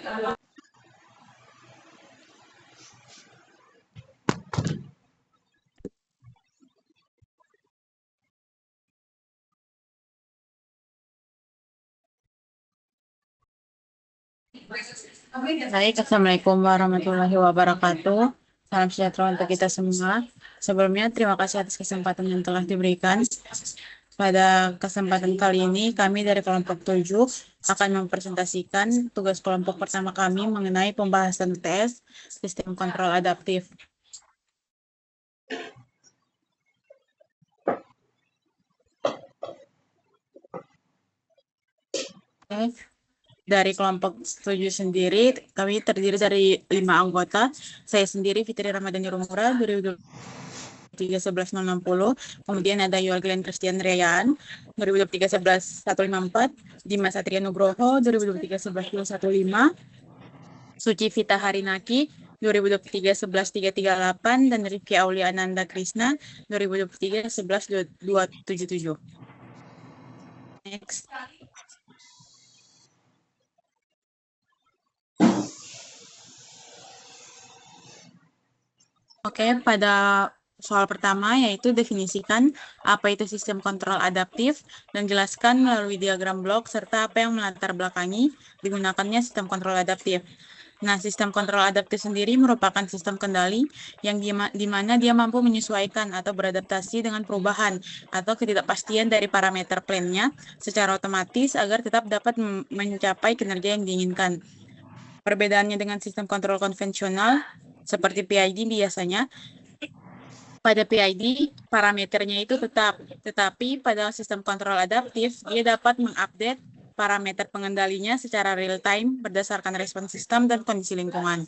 Baik, Assalamualaikum warahmatullahi wabarakatuh. Salam sejahtera untuk kita semua. Sebelumnya, terima kasih atas kesempatan yang telah diberikan. Pada kesempatan kali ini, kami dari kelompok 7 akan mempresentasikan tugas kelompok pertama kami mengenai pembahasan UTS Sistem Kontrol Adaptif. Oke. Dari kelompok 7 sendiri, kami terdiri dari 5 anggota. Saya sendiri, Fitri Ramadhani Rumura, 2023-11-060. Kemudian ada Yoel Glenn Christian Rayaan, 2023-11-154. Dimas Satria Nugroho, 2023-11-215. Suci Vita Harinaki, 2023-11-338. Dan Rifki Aulia Ananda Krisna, 2023-11-277. Next. Oke, pada soal pertama yaitu definisikan apa itu sistem kontrol adaptif dan jelaskan melalui diagram blok serta apa yang melatar belakangi digunakannya sistem kontrol adaptif. Nah, sistem kontrol adaptif sendiri merupakan sistem kendali yang di mana dia mampu menyesuaikan atau beradaptasi dengan perubahan atau ketidakpastian dari parameter plan-nya secara otomatis agar tetap dapat mencapai kinerja yang diinginkan. Perbedaannya dengan sistem kontrol konvensional seperti PID biasanya, pada PID, parameternya itu tetap, tetapi pada sistem kontrol adaptif, dia dapat mengupdate parameter pengendalinya secara real-time berdasarkan respons sistem dan kondisi lingkungan.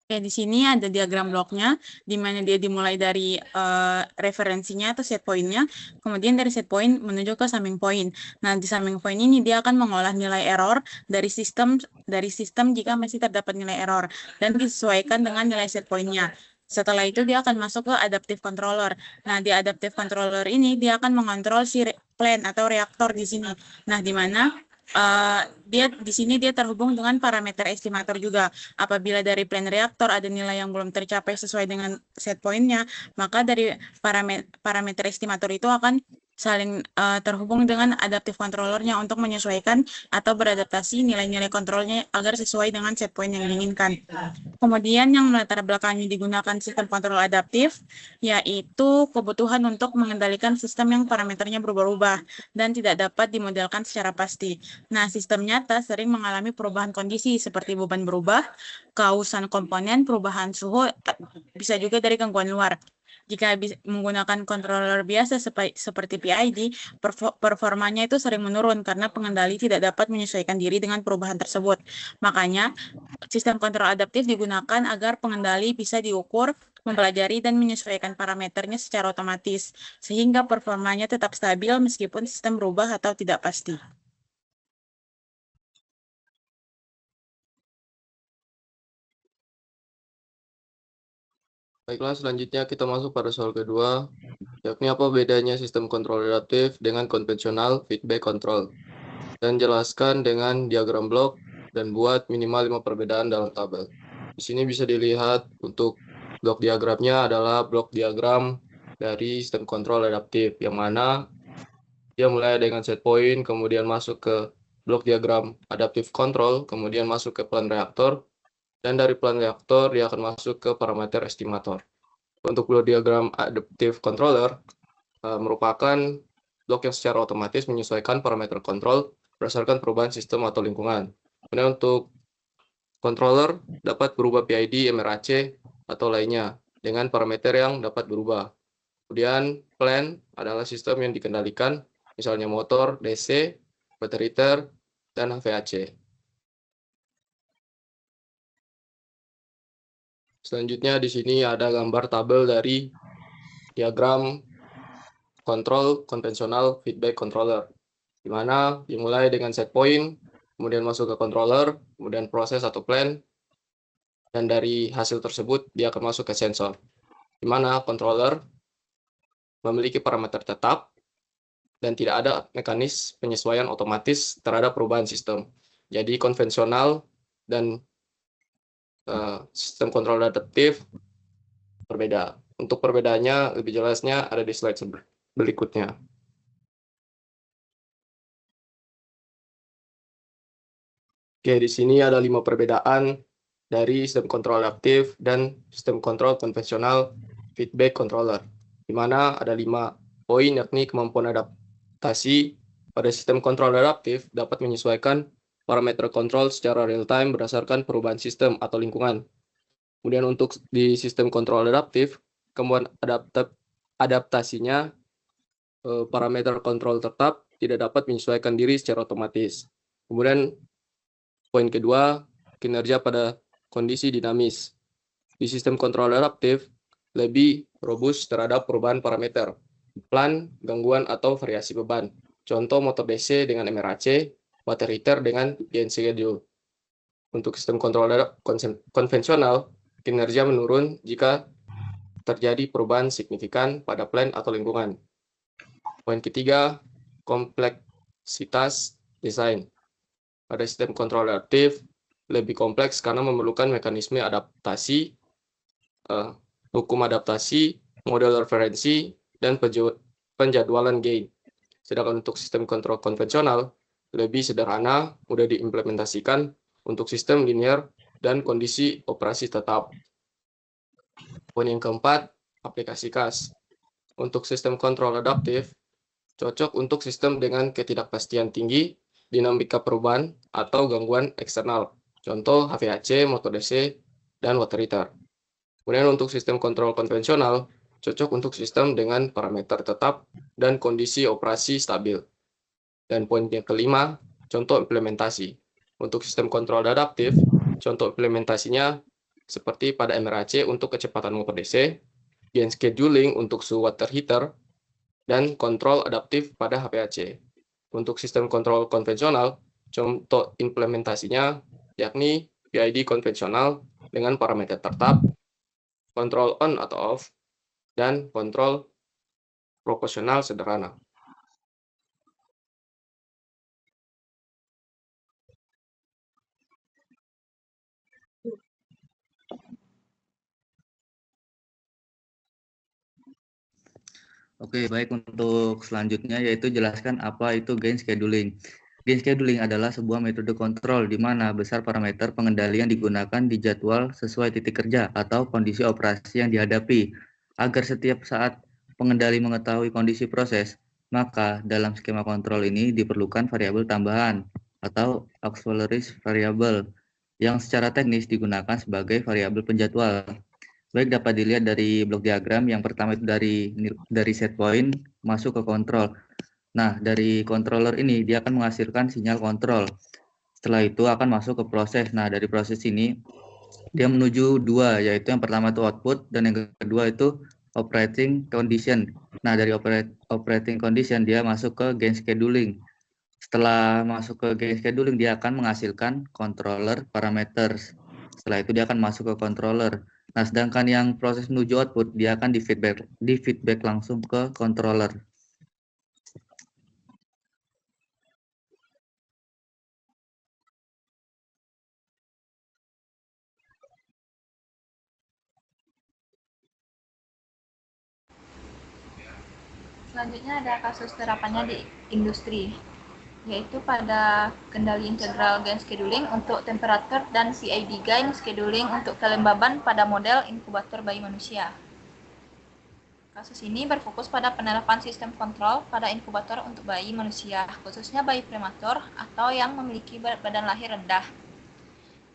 Oke, di sini ada diagram bloknya, di mana dia dimulai dari referensinya atau set point-nya, kemudian dari set point menuju ke summing point. Nah, di summing point ini dia akan mengolah nilai error dari sistem jika masih terdapat nilai error dan disesuaikan dengan nilai set point-nya. Setelah itu dia akan masuk ke adaptive controller. Nah, di adaptive controller ini dia akan mengontrol si plan atau reaktor di sini. Nah, di mana dia di sini dia terhubung dengan parameter estimator juga. Apabila dari plan reaktor ada nilai yang belum tercapai sesuai dengan set point-nya, maka dari parameter estimator itu akan saling terhubung dengan adaptive controllernya untuk menyesuaikan atau beradaptasi nilai-nilai kontrolnya agar sesuai dengan set point yang diinginkan. Kemudian yang melatar belakangi digunakan sistem kontrol adaptif, yaitu kebutuhan untuk mengendalikan sistem yang parameternya berubah-ubah dan tidak dapat dimodelkan secara pasti. Nah, sistem nyata sering mengalami perubahan kondisi seperti beban berubah, kausan komponen, perubahan suhu, bisa juga dari gangguan luar. Jika menggunakan controller biasa seperti PID, performanya itu sering menurun karena pengendali tidak dapat menyesuaikan diri dengan perubahan tersebut. Makanya, sistem kontrol adaptif digunakan agar pengendali bisa diukur, mempelajari, dan menyesuaikan parameternya secara otomatis, sehingga performanya tetap stabil meskipun sistem berubah atau tidak pasti. Baiklah, selanjutnya kita masuk pada soal kedua, yakni apa bedanya sistem kontrol adaptif dengan konvensional feedback control. Dan jelaskan dengan diagram blok dan buat minimal 5 perbedaan dalam tabel. Di sini bisa dilihat untuk blok diagramnya adalah blok diagram dari sistem kontrol adaptif, yang mana dia mulai dengan set point, kemudian masuk ke blok diagram adaptive control, kemudian masuk ke plan reaktor, dan dari plan reaktor dia akan masuk ke parameter estimator. Untuk blok diagram adaptive controller merupakan blok yang secara otomatis menyesuaikan parameter kontrol berdasarkan perubahan sistem atau lingkungan. Kemudian untuk controller dapat berubah PID, MRAC, atau lainnya dengan parameter yang dapat berubah. Kemudian plan adalah sistem yang dikendalikan, misalnya motor, DC, battery-ter, dan HVAC. Selanjutnya di sini ada gambar tabel dari diagram kontrol konvensional feedback controller, di mana dimulai dengan set point, kemudian masuk ke controller, kemudian proses atau plan, dan dari hasil tersebut dia akan masuk ke sensor, di mana controller memiliki parameter tetap, dan tidak ada mekanis penyesuaian otomatis terhadap perubahan sistem. Jadi konvensional dan sistem kontrol adaptif berbeda. Untuk perbedaannya lebih jelasnya ada di slide berikutnya. Oke, di sini ada 5 perbedaan dari sistem kontrol adaptif dan sistem kontrol konvensional feedback controller, di mana ada 5 poin, yakni kemampuan adaptasi pada sistem kontrol adaptif dapat menyesuaikan parameter kontrol secara real-time berdasarkan perubahan sistem atau lingkungan. Kemudian untuk di sistem kontrol adaptif, kemampuan adaptasinya parameter kontrol tetap tidak dapat menyesuaikan diri secara otomatis. Kemudian poin kedua, kinerja pada kondisi dinamis. Di sistem kontrol adaptif, lebih robust terhadap perubahan parameter, plan, gangguan, atau variasi beban. Contoh motor DC dengan MRAC, water heater dengan gain schedule. Untuk sistem kontrol konvensional, kinerja menurun jika terjadi perubahan signifikan pada plan atau lingkungan. Poin ketiga, kompleksitas desain. Pada sistem kontrol adaptif, lebih kompleks karena memerlukan mekanisme adaptasi, hukum adaptasi, model referensi, dan penjadwalan gain. Sedangkan untuk sistem kontrol konvensional, lebih sederhana, mudah diimplementasikan untuk sistem linear dan kondisi operasi tetap. Poin yang keempat, aplikasi khas. Untuk sistem kontrol adaptif, cocok untuk sistem dengan ketidakpastian tinggi, dinamika perubahan, atau gangguan eksternal. Contoh HVAC, motor DC, dan water heater. Kemudian untuk sistem kontrol konvensional, cocok untuk sistem dengan parameter tetap dan kondisi operasi stabil. Dan poin yang kelima, contoh implementasi. Untuk sistem kontrol adaptif, contoh implementasinya seperti pada MRAC untuk kecepatan motor DC, gain scheduling untuk suhu water heater, dan kontrol adaptif pada HVAC. Untuk sistem kontrol konvensional, contoh implementasinya yakni PID konvensional dengan parameter tetap, kontrol on atau off, dan kontrol proporsional sederhana. Oke, baik, untuk selanjutnya yaitu jelaskan apa itu gain scheduling. Gain scheduling adalah sebuah metode kontrol di mana besar parameter pengendalian digunakan di jadwal sesuai titik kerja atau kondisi operasi yang dihadapi. Agar setiap saat pengendali mengetahui kondisi proses, maka dalam skema kontrol ini diperlukan variabel tambahan atau auxiliary variable yang secara teknis digunakan sebagai variabel penjadwal. Baik, dapat dilihat dari blok diagram. Yang pertama itu dari set point masuk ke kontrol. Nah, dari controller ini dia akan menghasilkan sinyal kontrol. Setelah itu akan masuk ke proses. Nah, dari proses ini dia menuju dua, yaitu yang pertama itu output dan yang kedua itu operating condition. Nah, dari operating condition dia masuk ke gain scheduling. Setelah masuk ke gain scheduling dia akan menghasilkan controller parameters. Setelah itu dia akan masuk ke controller. Nah, sedangkan yang proses menuju output dia akan di feedback langsung ke controller. Selanjutnya ada kasus terapannya di industri, yaitu pada kendali integral gain scheduling untuk temperatur dan PID gain scheduling untuk kelembaban pada model inkubator bayi manusia. Kasus ini berfokus pada penerapan sistem kontrol pada inkubator untuk bayi manusia, khususnya bayi prematur atau yang memiliki berat badan lahir rendah.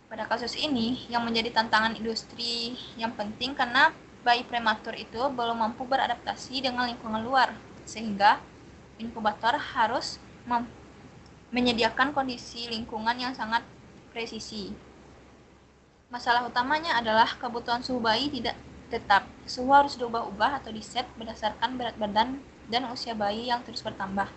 Pada kasus ini, yang menjadi tantangan industri yang penting karena bayi prematur itu belum mampu beradaptasi dengan lingkungan luar, sehingga inkubator harus menyediakan kondisi lingkungan yang sangat presisi. Masalah utamanya adalah kebutuhan suhu bayi tidak tetap. Suhu harus diubah-ubah atau diset berdasarkan berat badan dan usia bayi yang terus bertambah.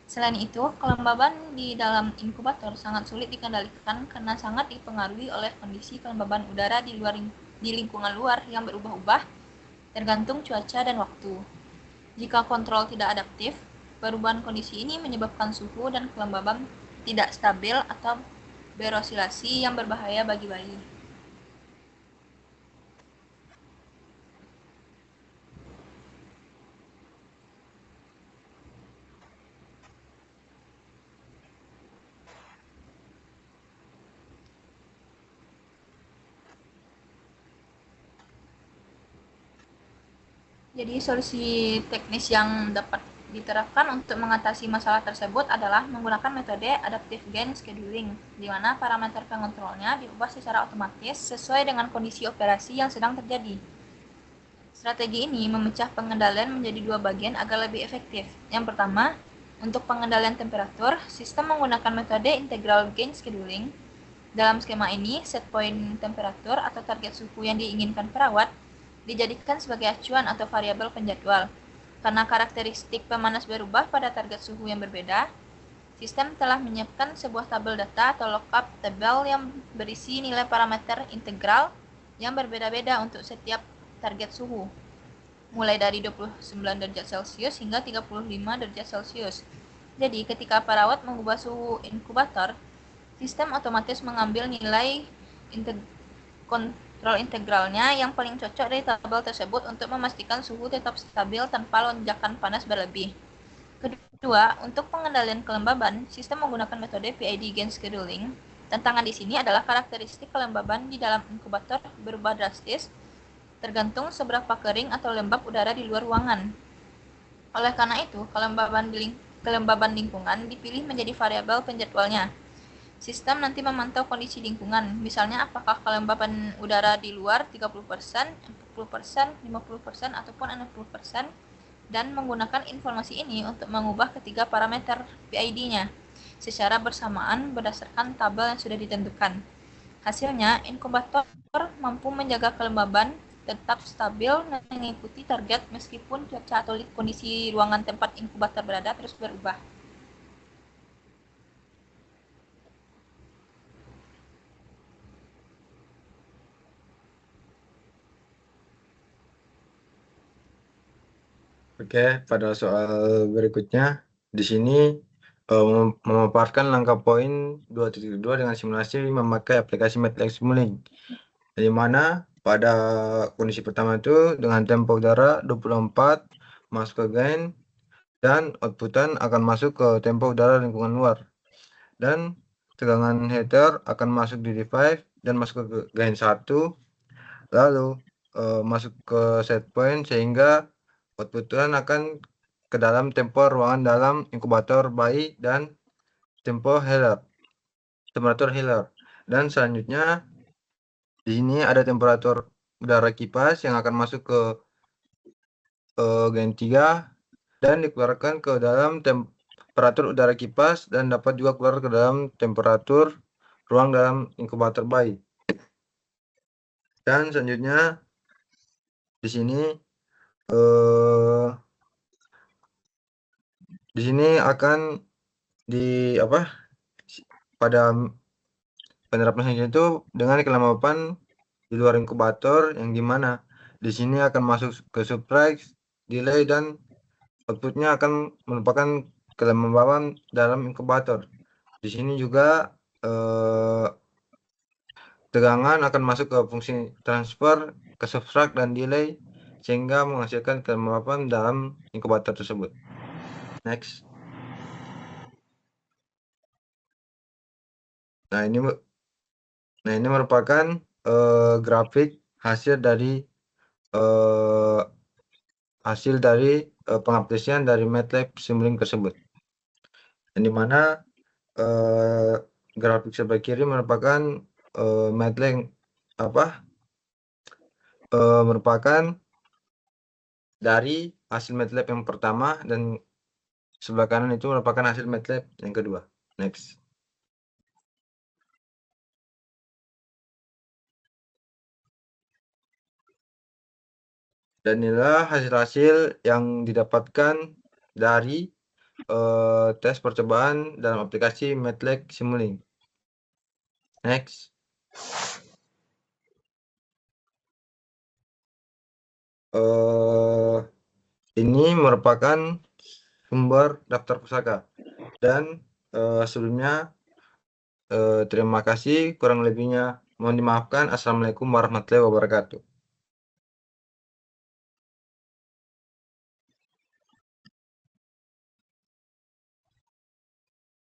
Selain itu, kelembaban di dalam inkubator sangat sulit dikendalikan karena sangat dipengaruhi oleh kondisi kelembaban udara di lingkungan luar yang berubah-ubah tergantung cuaca dan waktu. Jika kontrol tidak adaptif, Perubahan kondisi ini menyebabkan suhu dan kelembaban tidak stabil atau berosilasi yang berbahaya bagi bayi. Jadi solusi teknis yang dapat diterapkan untuk mengatasi masalah tersebut adalah menggunakan metode adaptive gain scheduling, di mana parameter pengontrolnya diubah secara otomatis sesuai dengan kondisi operasi yang sedang terjadi. Strategi ini memecah pengendalian menjadi dua bagian agar lebih efektif. Yang pertama, untuk pengendalian temperatur, sistem menggunakan metode integral gain scheduling. Dalam skema ini, set point temperatur atau target suhu yang diinginkan perawat dijadikan sebagai acuan atau variabel penjadwal. Karena karakteristik pemanas berubah pada target suhu yang berbeda, sistem telah menyiapkan sebuah tabel data atau lookup table yang berisi nilai parameter integral yang berbeda-beda untuk setiap target suhu, mulai dari 29 derajat Celcius hingga 35 derajat Celcius. Jadi, ketika perawat mengubah suhu inkubator, sistem otomatis mengambil nilai kontrol integralnya yang paling cocok dari tabel tersebut untuk memastikan suhu tetap stabil tanpa lonjakan panas berlebih. Kedua, untuk pengendalian kelembaban, sistem menggunakan metode PID gain scheduling. Tantangan di sini adalah karakteristik kelembaban di dalam inkubator berubah drastis tergantung seberapa kering atau lembab udara di luar ruangan. Oleh karena itu, kelembaban lingkungan dipilih menjadi variabel penjadwalnya. Sistem nanti memantau kondisi lingkungan, misalnya apakah kelembaban udara di luar 30%, 40%, 50%, ataupun 60%, dan menggunakan informasi ini untuk mengubah ketiga parameter PID-nya secara bersamaan berdasarkan tabel yang sudah ditentukan. Hasilnya, inkubator mampu menjaga kelembaban tetap stabil dan mengikuti target meskipun cuaca atau kondisi ruangan tempat inkubator berada terus berubah. Oke, pada soal berikutnya, di sini memaparkan langkah poin 2.2 dengan simulasi memakai aplikasi MATLAB Simulink. Di mana pada kondisi pertama itu dengan tempo udara 24 masuk ke gain dan outputan akan masuk ke tempo udara lingkungan luar. Dan tegangan heater akan masuk di D5 dan masuk ke gain 1, lalu masuk ke set point sehingga outputan akan ke dalam tempo ruangan dalam inkubator bayi dan temperatur Heller. Dan selanjutnya di sini ada temperatur udara kipas yang akan masuk ke gain 3 dan dikeluarkan ke dalam temperatur udara kipas dan dapat juga keluar ke dalam temperatur ruang dalam inkubator bayi. Dan selanjutnya di sini akan pada penerapan selanjutnya itu dengan kelembapan di luar inkubator yang dimana di sini akan masuk ke surprise, delay, dan outputnya akan merupakan kelembapan dalam inkubator. Di sini juga tegangan akan masuk ke fungsi transfer ke subtract dan delay sehingga menghasilkan kelembapan dalam inkubator tersebut. Next. Nah, ini merupakan grafik hasil dari pengaplikasian dari MATLAB Simulink tersebut. Yang dimana grafik sebelah kiri merupakan MATLAB merupakan dari hasil MATLAB yang pertama dan sebelah kanan itu merupakan hasil MATLAB yang kedua. Next. Dan inilah hasil-hasil yang didapatkan dari tes percobaan dalam aplikasi MATLAB Simulink. Next. Ini merupakan sumber daftar pusaka. Dan sebelumnya terima kasih, kurang lebihnya mohon dimaafkan. Assalamualaikum warahmatullahi wabarakatuh.